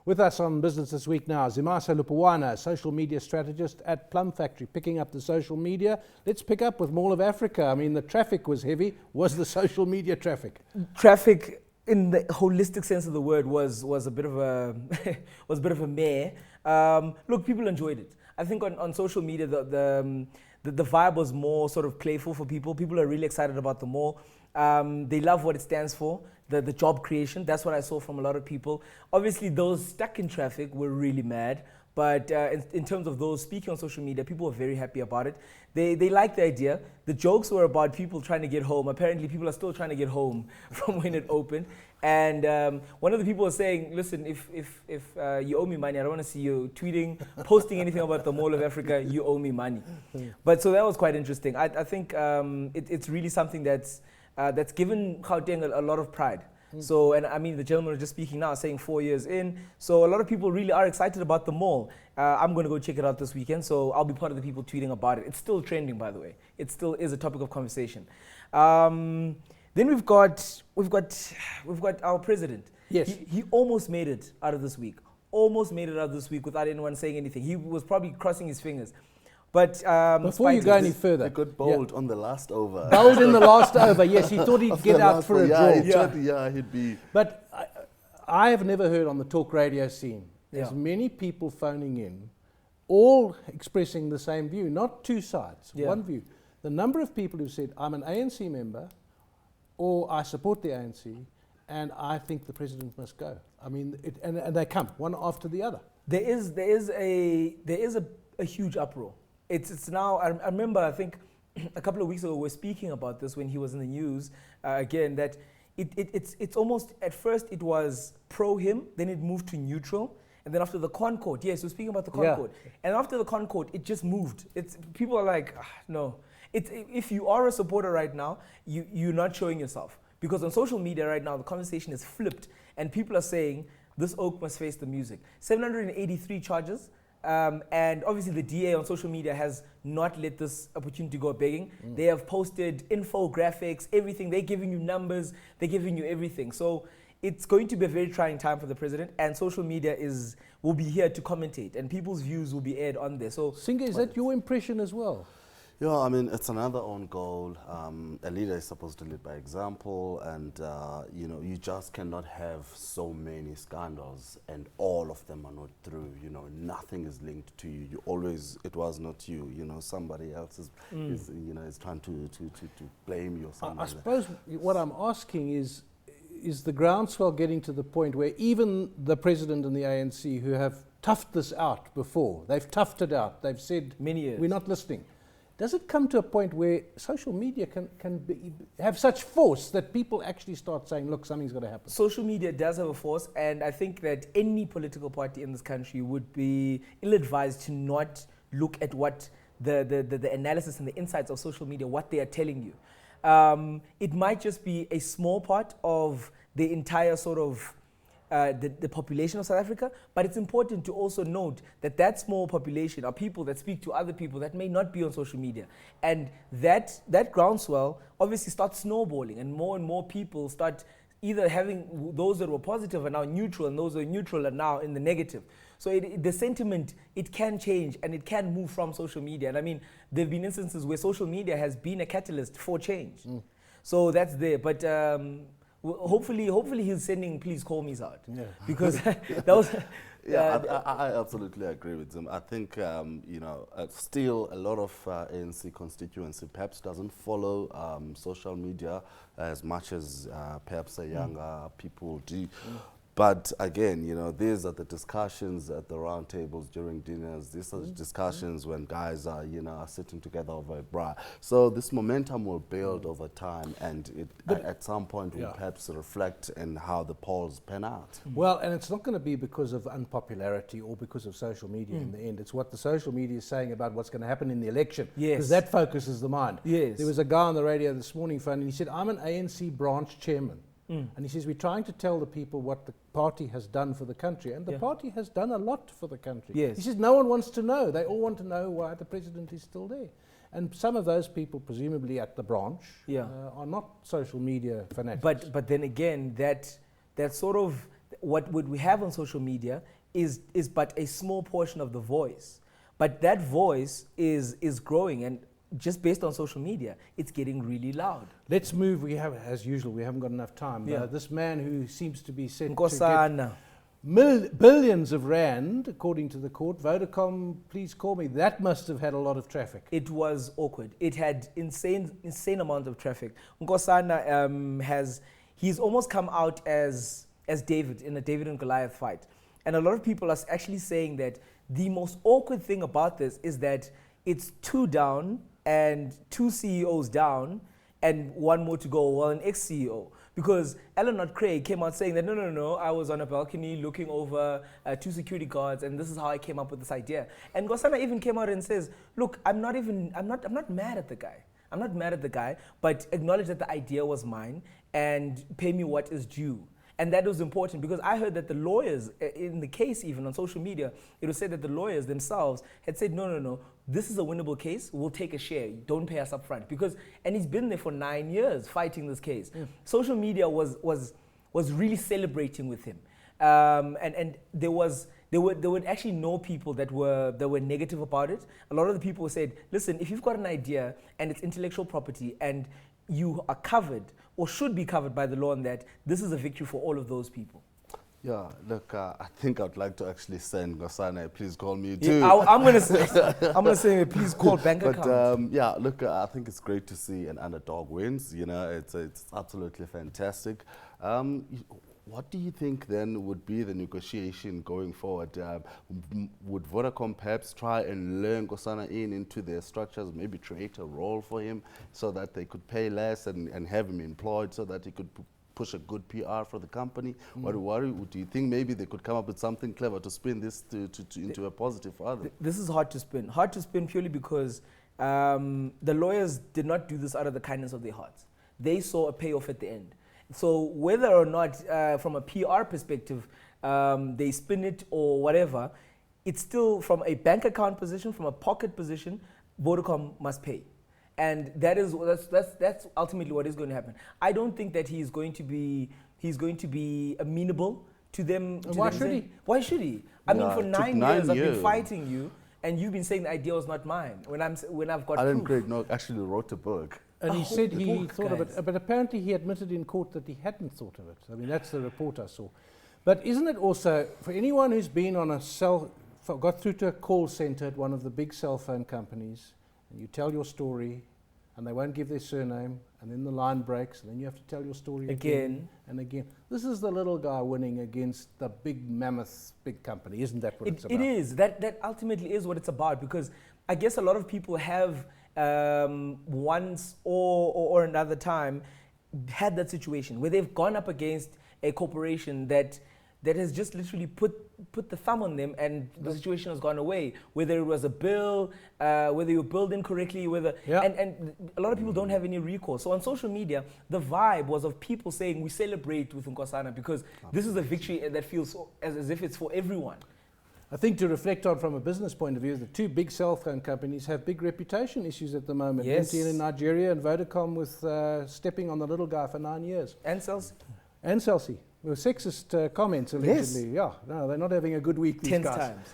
With us on Business This Week now, Zimasa Lupuwana, social media strategist at Plum Factory, picking up the social media. Let's pick up with Mall of Africa. I mean, the traffic was heavy. Was the social media traffic? Traffic, in the holistic sense of the word, was a bit of a was a bit of a mare. Look, people enjoyed it. I think on social media, the vibe was more sort of playful for people. People are really excited about the mall. They love what it stands for, the job creation. That's what I saw from a lot of people. Obviously, those stuck in traffic were really mad. But in terms of those speaking on social media, people were very happy about it. They liked the idea. The jokes were about people trying to get home. Apparently, people are still trying to get home from when it opened. And one of the people was saying, listen, if you owe me money, I don't want to see you tweeting, posting anything about the Mall of Africa, you owe me money. But so that was quite interesting. I think it's really something that's given Gauteng a lot of pride. So, and I mean, the gentleman was just speaking now, saying 4 years in. So a lot of people really are excited about the mall. I'm going to go check it out this weekend. So I'll be part of the people tweeting about it. It's still trending, by the way. It still is a topic of conversation. Then we've got our president. Yes. He almost made it out of this week. Almost made it out of this week without anyone saying anything. He was probably crossing his fingers. But before you go any further, he got bowled on the last over. Bowled in the last over, yes. He thought he'd get out for a draw. He'd be. But I have never heard on the talk radio scene as many people phoning in, all expressing the same view, not two sides, one view. The number of people who said, I'm an ANC member, or I support the ANC, and I think the president must go. I mean, and they come one after the other. There is a huge uproar. It's now, I remember, I think a couple of weeks ago we were speaking about this when he was in the news again, that it's almost, at first it was pro him, then it moved to neutral, and then after the Concord, yes, we're speaking about the Concord, and after the Concord it just moved. People are like, no. If you are a supporter right now, you're not showing yourself. Because on social media right now the conversation is flipped and people are saying this oak must face the music. 783 charges. And obviously the DA on social media has not let this opportunity go begging. They have posted infographics, everything. They're giving you numbers. They're giving you everything. So it's going to be a very trying time for the president, and social media will be here to commentate, and people's views will be aired on there. So, Singa, is that your impression as well? Yeah, I mean, it's another own goal. A leader is supposed to lead by example, and you just cannot have so many scandals, and all of them are not true. Nothing is linked to you. It was not you. Somebody else is trying to blame you or something. I suppose what I'm asking is the groundswell getting to the point where even the president and the ANC, who have toughed this out before, they've toughed it out. They've said many years, we're not listening. Does it come to a point where social media can have such force that people actually start saying, look, something's got to happen? Social media does have a force, and I think that any political party in this country would be ill-advised to not look at what the analysis and the insights of social media, what they are telling you. It might just be a small part of the entire sort of the population of South Africa, but it's important to also note that small population are people that speak to other people that may not be on social media, and that groundswell obviously starts snowballing, and more people start either having those that were positive are now neutral, and those that are neutral are now in the negative. So the sentiment, it can change and it can move from social media. And I mean, there have been instances where social media has been a catalyst for change. So that's there, but hopefully he's sending please call me's out, because that was I absolutely agree with him. I think still a lot of ANC constituency perhaps doesn't follow social media as much as perhaps younger people do. But again, these are the discussions at the round tables during dinners. These are the discussions when guys are, are sitting together over a bra. So this momentum will build over time, and at some point will perhaps reflect in how the polls pan out. Well, and it's not going to be because of unpopularity or because of social media in the end. It's what the social media is saying about what's going to happen in the election. Because that focuses the mind. Yes. There was a guy on the radio this morning phoning, and he said, I'm an ANC branch chairman. And he says, we're trying to tell the people what the party has done for the country. And the party has done a lot for the country. Yes. He says, no one wants to know. They all want to know why the president is still there. And some of those people, presumably at the branch, are not social media fanatics. But then again, that sort of, what we have on social media is but a small portion of the voice. But that voice is growing, and just based on social media, it's getting really loud. Let's move. We have, as usual, we haven't got enough time. Yeah. This man who seems to be set to Nkosana. get billions of rand, according to the court. Vodacom, please call me. That must have had a lot of traffic. It was awkward. It had insane amount of traffic. Nkosana he's almost come out as David in a David and Goliath fight. And a lot of people are actually saying that the most awkward thing about this is that it's 2 down and 2 CEOs down and 1 more to go, well, an ex-CEO. Because Eleanor Craig came out saying that, no, I was on a balcony looking over 2 security guards, and this is how I came up with this idea. And Nkosana even came out and says, look, I'm not mad at the guy. I'm not mad at the guy, but acknowledge that the idea was mine and pay me what is due. And that was important because I heard that the lawyers, in the case even on social media, it was said that the lawyers themselves had said, no, this is a winnable case, we'll take a share, don't pay us up front. And he's been there for 9 years fighting this case. Yeah. Social media was really celebrating with him. And there were actually no people that were negative about it. A lot of the people said, listen, if you've got an idea and it's intellectual property and you are covered or should be covered by the law on that, this is a victory for all of those people. Yeah, look, I think I'd like to actually send Nkosana, please call me too. Yeah, I'm gonna say, please call bank account. Yeah, look, I think it's great to see an underdog wins. You know, it's absolutely fantastic. What do you think then would be the negotiation going forward? Would Vodacom perhaps try and lure Nkosana into their structures, maybe create a role for him so that they could pay less and have him employed so that he could push a good PR for the company? What do you think maybe they could come up with something clever to spin this into a positive for others? This is hard to spin. Hard to spin purely because the lawyers did not do this out of the kindness of their hearts. They saw a payoff at the end. So whether or not from a PR perspective they spin it or whatever, it's still from a bank account position, from a pocket position, Vodacom must pay. And that's ultimately what is going to happen. I don't think that he's going to be amenable to them. Why should he? Why should he? I mean, for 9 years I've been fighting you, and you've been saying the idea was not mine. When I've got Alan proof. Craig actually wrote a book. And he said he thought of it, but apparently he admitted in court that he hadn't thought of it. I mean, that's the report I saw. But isn't it also, for anyone who's been on got through to a call center at one of the big cell phone companies, and you tell your story, and they won't give their surname, and then the line breaks, and then you have to tell your story again and again. This is the little guy winning against the big mammoth, big company. Isn't that what it's about? It is. That ultimately is what it's about, because I guess a lot of people have once or another time had that situation where they've gone up against a corporation that has just literally put the thumb on them, and the situation has gone away. Whether it was a bill, whether you billed incorrectly, and a lot of people don't have any recourse. So on social media, the vibe was of people saying, we celebrate with Nkosana because this is a victory that feels as if it's for everyone. I think to reflect on from a business point of view, the 2 big cell phone companies have big reputation issues at the moment. Yes. MTN in Nigeria and Vodacom with stepping on the little guy for 9 years. And Celsi. And Celsi. With sexist comments allegedly. Yes. Yeah, no, they're not having a good week, these 10 guys. times.